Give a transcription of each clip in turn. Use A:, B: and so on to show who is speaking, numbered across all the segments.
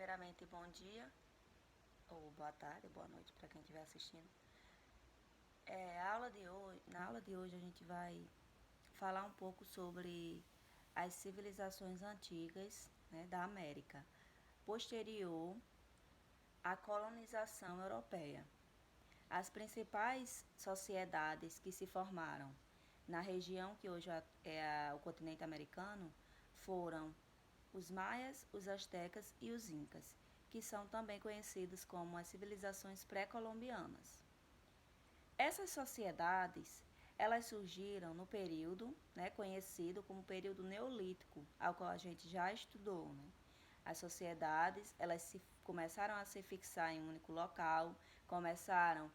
A: Primeiramente, bom dia, ou boa tarde, boa noite para quem estiver assistindo. Na aula de hoje a gente vai falar um pouco sobre as civilizações antigas, né, da América, posterior à colonização europeia. As principais sociedades que se formaram na região que hoje é o continente americano foram os maias, os astecas e os incas, que são também conhecidos como as civilizações pré-colombianas. Essas sociedades, elas surgiram no período, né, conhecido como período neolítico, ao qual a gente já estudou, né? As sociedades, começaram a se fixar em um único local, começaram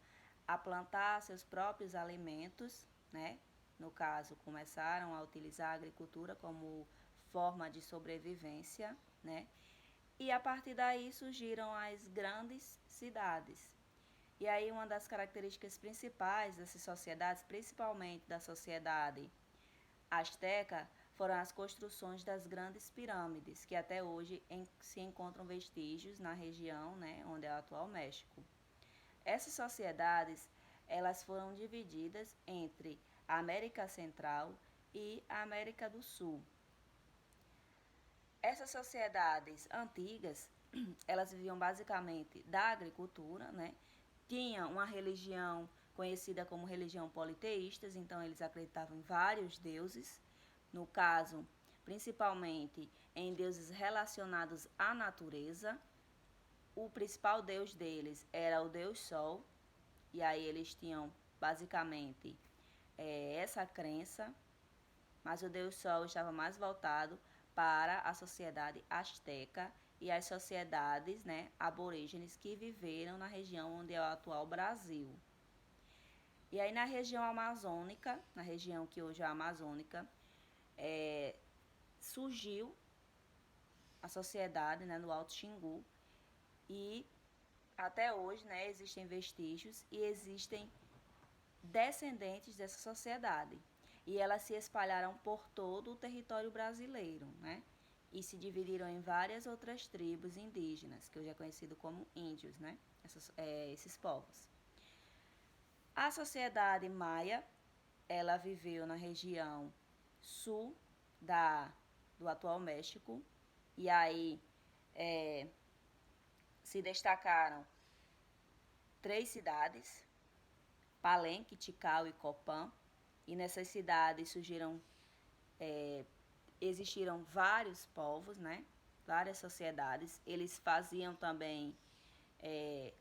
A: a plantar seus próprios alimentos, né? No caso, começaram a utilizar a agricultura como forma de sobrevivência, né? E a partir daí surgiram as grandes cidades. E aí uma das características principais dessas sociedades, principalmente da sociedade asteca, foram as construções das grandes pirâmides, que até hoje se encontram vestígios na região, né, onde é o atual México. Essas sociedades, elas foram divididas entre a América Central e a América do Sul. Essas sociedades antigas, elas viviam basicamente da agricultura, né? Tinham uma religião conhecida como religião politeístas, então eles acreditavam em vários deuses, no caso, principalmente em deuses relacionados à natureza. O principal deus deles era o deus Sol, e aí eles tinham basicamente essa crença, mas o deus Sol estava mais voltado para a sociedade asteca e as sociedades, né, aborígenes que viveram na região onde é o atual Brasil. E aí na região amazônica, na região que hoje é a amazônica, surgiu a sociedade, né, no Alto Xingu, e até hoje, né, existem vestígios e existem descendentes dessa sociedade. E elas se espalharam por todo o território brasileiro, né? E se dividiram em várias outras tribos indígenas, que hoje é conhecido como índios, né? Esses povos. A sociedade maia, ela viveu na região sul do atual México, e aí se destacaram 3 cidades, Palenque, Tikal e Copán, e nessas cidades existiram vários povos, né? Várias sociedades. Eles faziam também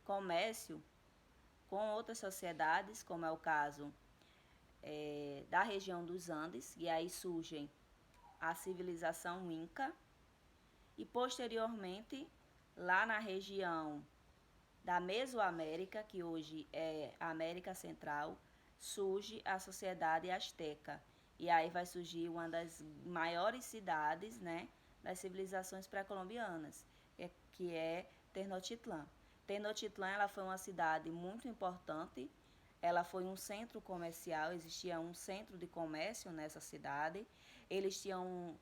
A: comércio com outras sociedades, como é o caso da região dos Andes, e aí surgem a civilização Inca, e posteriormente, lá na região da Mesoamérica, que hoje é a América Central, surge a sociedade asteca. E aí vai surgir uma das maiores cidades, né, das civilizações pré-colombianas, que é Tenochtitlán. Tenochtitlán, ela foi uma cidade muito importante. Ela foi um centro comercial, existia um centro de comércio nessa cidade. Eles tinham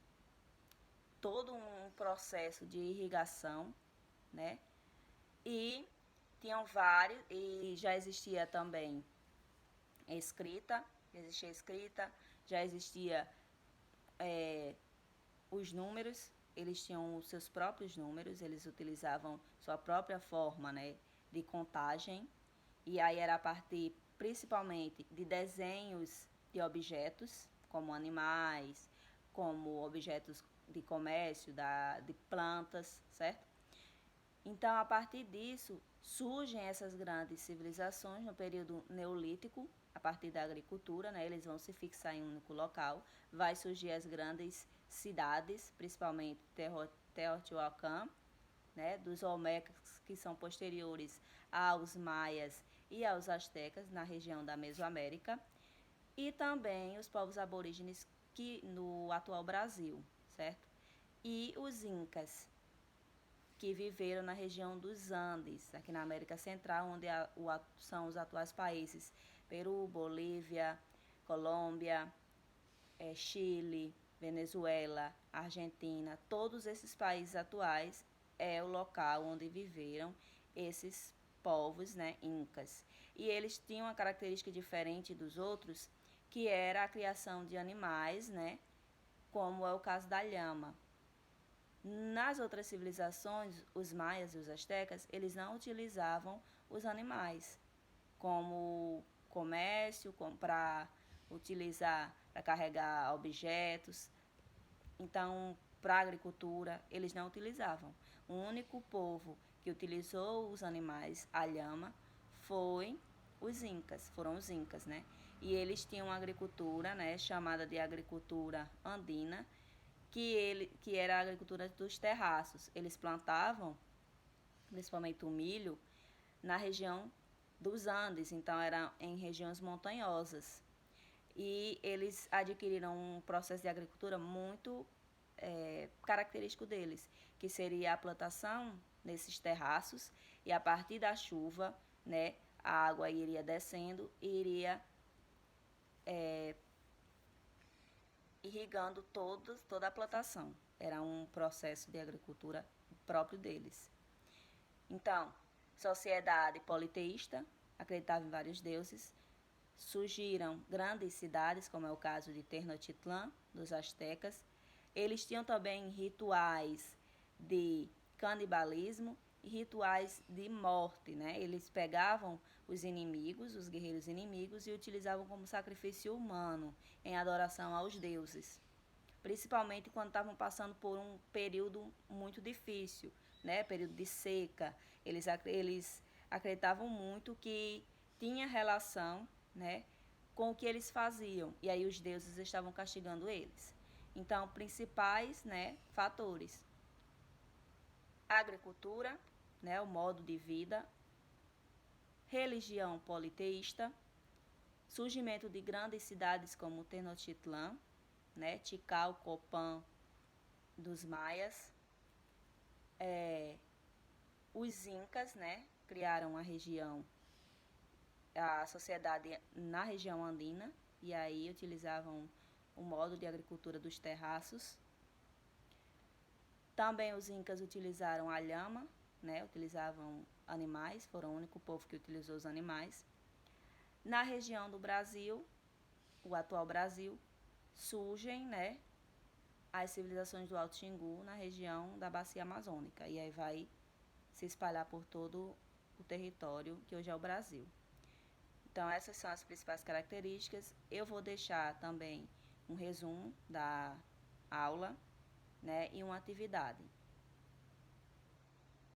A: todo um processo de irrigação, né? E tinham vários, e já existia também escrita, já existia os números, eles tinham os seus próprios números, eles utilizavam sua própria forma, né, de contagem, e aí era a partir principalmente de desenhos de objetos, como animais, como objetos de comércio, de plantas, certo? Então, a partir disso, surgem essas grandes civilizações no período neolítico, a partir da agricultura, né? Eles vão se fixar em um único local, vai surgir as grandes cidades, principalmente Teotihuacan, né? Dos Olmecas, que são posteriores aos maias e aos astecas, na região da Mesoamérica, e também os povos aborígenes que no atual Brasil, certo? E os incas, que viveram na região dos Andes, aqui na América Central, onde são os atuais países Peru, Bolívia, Colômbia, Chile, Venezuela, Argentina. Todos esses países atuais é o local onde viveram esses povos, né, incas. E eles tinham uma característica diferente dos outros, que era a criação de animais, né, como é o caso da lhama. Nas outras civilizações, os maias e os astecas, eles não utilizavam os animais como comércio, para utilizar, para carregar objetos. Então, para a agricultura, eles não utilizavam. O único povo que utilizou os animais, a lhama, foram os incas, né? E eles tinham uma agricultura, né, chamada de agricultura andina, que era a agricultura dos terraços. Eles plantavam, principalmente o milho, na região dos Andes, então era em regiões montanhosas. E eles adquiriram um processo de agricultura muito característico deles, que seria a plantação nesses terraços, e a partir da chuva, né, a água iria descendo e iria irrigando toda a plantação. Era um processo de agricultura próprio deles. Então, sociedade politeísta, acreditava em vários deuses. Surgiram grandes cidades, como é o caso de Tenochtitlán, dos astecas. Eles tinham também rituais de canibalismo e rituais de morte, né? Eles pegavam os inimigos, os guerreiros inimigos, e utilizavam como sacrifício humano em adoração aos deuses. Principalmente quando estavam passando por um período muito difícil, né? Período de seca. Eles acreditavam muito que tinha relação, né, com o que eles faziam, e aí os deuses estavam castigando eles. Então, principais, né, fatores: agricultura, né, o modo de vida, religião politeísta, surgimento de grandes cidades como Tenochtitlán, né, Tikal, Copán dos maias, os incas, né, criaram a sociedade na região andina, e aí utilizavam o modo de agricultura dos terraços. Também os incas utilizaram a lhama, né, utilizavam animais, foram o único povo que utilizou os animais. Na região do Brasil, o atual Brasil, surgem, né, as civilizações do Alto Xingu na região da Bacia Amazônica, e aí vai se espalhar por todo o território que hoje é o Brasil. Então, essas são as principais características. Eu vou deixar também um resumo da aula, né, e uma atividade.